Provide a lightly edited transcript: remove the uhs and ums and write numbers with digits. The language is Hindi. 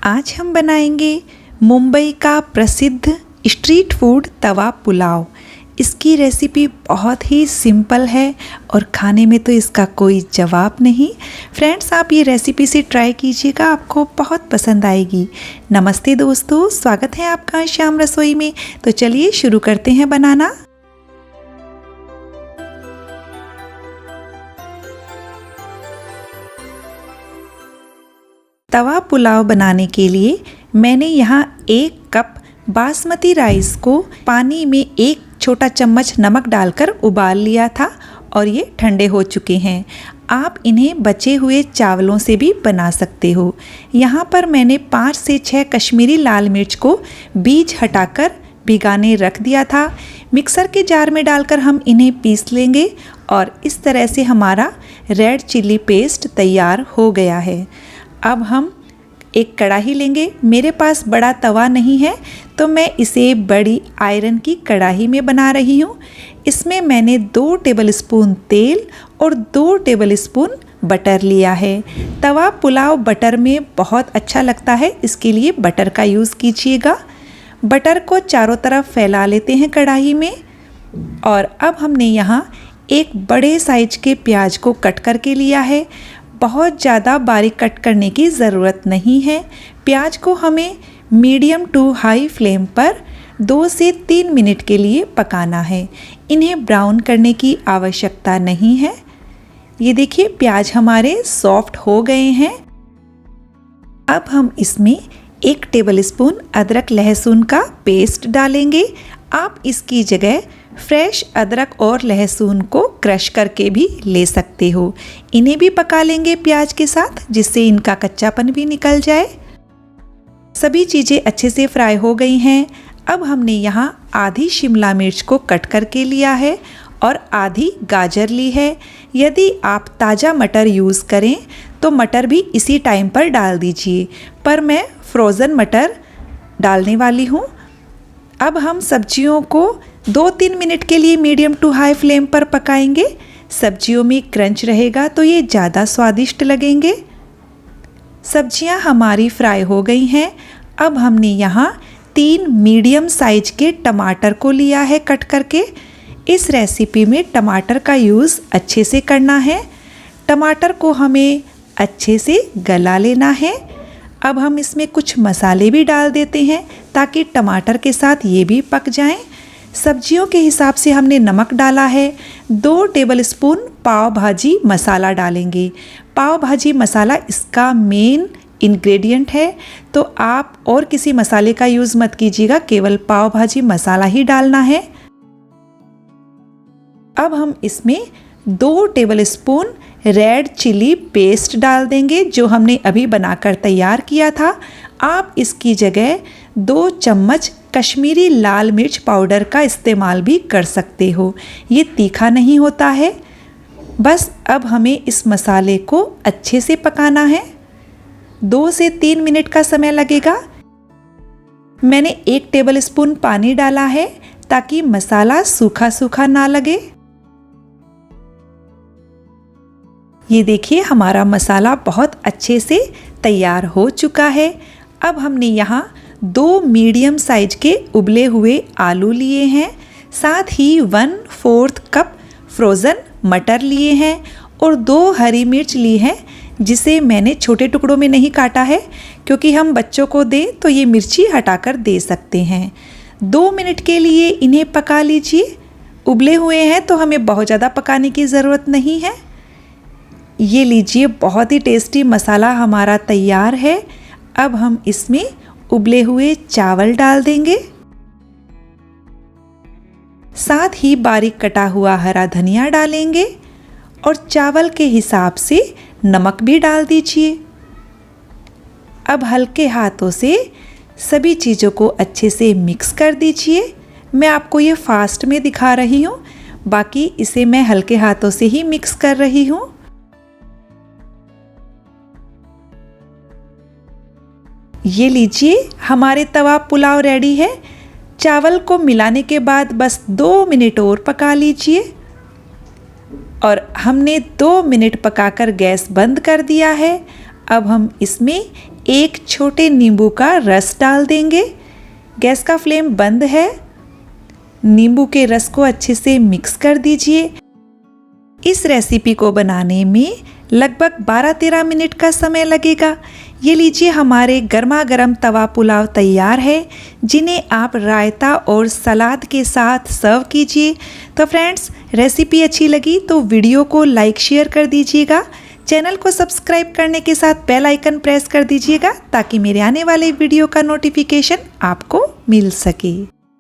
आज हम बनाएंगे मुंबई का प्रसिद्ध स्ट्रीट फूड तवा पुलाव। इसकी रेसिपी बहुत ही सिंपल है और खाने में तो इसका कोई जवाब नहीं। फ्रेंड्स, आप ये रेसिपी से ट्राई कीजिएगा, आपको बहुत पसंद आएगी। नमस्ते दोस्तों, स्वागत है आपका श्याम रसोई में। तो चलिए शुरू करते हैं बनाना। तवा पुलाव बनाने के लिए मैंने यहाँ 1 कप बासमती राइस को पानी में 1 छोटा चम्मच नमक डालकर उबाल लिया था और ये ठंडे हो चुके हैं। आप इन्हें बचे हुए चावलों से भी बना सकते हो। यहाँ पर मैंने 5 से 6 कश्मीरी लाल मिर्च को बीज हटाकर भिगाने रख दिया था। मिक्सर के जार में डालकर हम इन्हें पीस लेंगे और इस तरह से हमारा रेड चिल्ली पेस्ट तैयार हो गया है। अब हम एक कढ़ाई लेंगे। मेरे पास बड़ा तवा नहीं है तो मैं इसे बड़ी आयरन की कढ़ाई में बना रही हूँ। इसमें मैंने 2 टेबलस्पून तेल और 2 टेबलस्पून बटर लिया है। तवा पुलाव बटर में बहुत अच्छा लगता है, इसके लिए बटर का यूज़ कीजिएगा। बटर को चारों तरफ फैला लेते हैं कढ़ाई में। और अब हमने यहाँ एक बड़े साइज के प्याज को कट करके लिया है। बहुत ज़्यादा बारीक कट करने की ज़रूरत नहीं है। प्याज को हमें मीडियम टू हाई फ्लेम पर 2 से 3 मिनट के लिए पकाना है। इन्हें ब्राउन करने की आवश्यकता नहीं है। ये देखिए, प्याज हमारे सॉफ्ट हो गए हैं। अब हम इसमें 1 टेबलस्पून अदरक लहसुन का पेस्ट डालेंगे। आप इसकी जगह फ्रेश अदरक और लहसुन को क्रश करके भी ले सकते हो। इन्हें भी पका लेंगे प्याज के साथ, जिससे इनका कच्चापन भी निकल जाए। सभी चीज़ें अच्छे से फ्राई हो गई हैं। अब हमने यहाँ आधी शिमला मिर्च को कट करके लिया है और आधी गाजर ली है। यदि आप ताज़ा मटर यूज़ करें तो मटर भी इसी टाइम पर डाल दीजिए, पर मैं फ्रोज़न मटर डालने वाली हूँ। अब हम सब्जियों को 2-3 मिनट के लिए मीडियम टू हाई फ्लेम पर पकाएंगे। सब्जियों में क्रंच रहेगा तो ये ज़्यादा स्वादिष्ट लगेंगे। सब्जियां हमारी फ्राई हो गई हैं। अब हमने यहाँ 3 मीडियम साइज के टमाटर को लिया है कट करके। इस रेसिपी में टमाटर का यूज़ अच्छे से करना है। टमाटर को हमें अच्छे से गला लेना है। अब हम इसमें कुछ मसाले भी डाल देते हैं ताकि टमाटर के साथ ये भी पक जाएं। सब्जियों के हिसाब से हमने नमक डाला है। 2 टेबलस्पून पाव भाजी मसाला डालेंगे। पाव भाजी मसाला इसका मेन इंग्रेडिएंट है, तो आप और किसी मसाले का यूज़ मत कीजिएगा, केवल पाव भाजी मसाला ही डालना है। अब हम इसमें 2 टेबलस्पून रेड चिली पेस्ट डाल देंगे, जो हमने अभी बनाकर तैयार किया था। आप इसकी जगह 2 चम्मच कश्मीरी लाल मिर्च पाउडर का इस्तेमाल भी कर सकते हो। ये तीखा नहीं होता है। बस अब हमें इस मसाले को अच्छे से पकाना है। 2 से 3 मिनट का समय लगेगा। मैंने 1 टेबलस्पून पानी डाला है ताकि मसाला सूखा सूखा ना लगे। ये देखिए, हमारा मसाला बहुत अच्छे से तैयार हो चुका है। अब हमने यहाँ 2 मीडियम साइज के उबले हुए आलू लिए हैं, साथ ही 1/4 कप फ्रोज़न मटर लिए हैं और 2 हरी मिर्च ली हैं, जिसे मैंने छोटे टुकड़ों में नहीं काटा है, क्योंकि हम बच्चों को दें तो ये मिर्ची हटाकर दे सकते हैं। 2 मिनट के लिए इन्हें पका लीजिए। उबले हुए हैं तो हमें बहुत ज़्यादा पकाने की ज़रूरत नहीं है। ये लीजिए, बहुत ही टेस्टी मसाला हमारा तैयार है। अब हम इसमें उबले हुए चावल डाल देंगे, साथ ही बारीक कटा हुआ हरा धनिया डालेंगे और चावल के हिसाब से नमक भी डाल दीजिए। अब हल्के हाथों से सभी चीज़ों को अच्छे से मिक्स कर दीजिए। मैं आपको ये फास्ट में दिखा रही हूँ, बाकी इसे मैं हल्के हाथों से ही मिक्स कर रही हूँ। ये लीजिए, हमारे तवा पुलाव रेडी है। चावल को मिलाने के बाद बस 2 मिनट और पका लीजिए। और हमने 2 मिनट पकाकर गैस बंद कर दिया है। अब हम इसमें एक छोटे नींबू का रस डाल देंगे। गैस का फ्लेम बंद है। नींबू के रस को अच्छे से मिक्स कर दीजिए। इस रेसिपी को बनाने में लगभग 12-13 मिनट का समय लगेगा। ये लीजिए, हमारे गर्मा गर्म तवा पुलाव तैयार है, जिन्हें आप रायता और सलाद के साथ सर्व कीजिए। तो फ्रेंड्स, रेसिपी अच्छी लगी तो वीडियो को लाइक शेयर कर दीजिएगा। चैनल को सब्सक्राइब करने के साथ बेल आइकन प्रेस कर दीजिएगा ताकि मेरे आने वाले वीडियो का नोटिफिकेशन आपको मिल सके।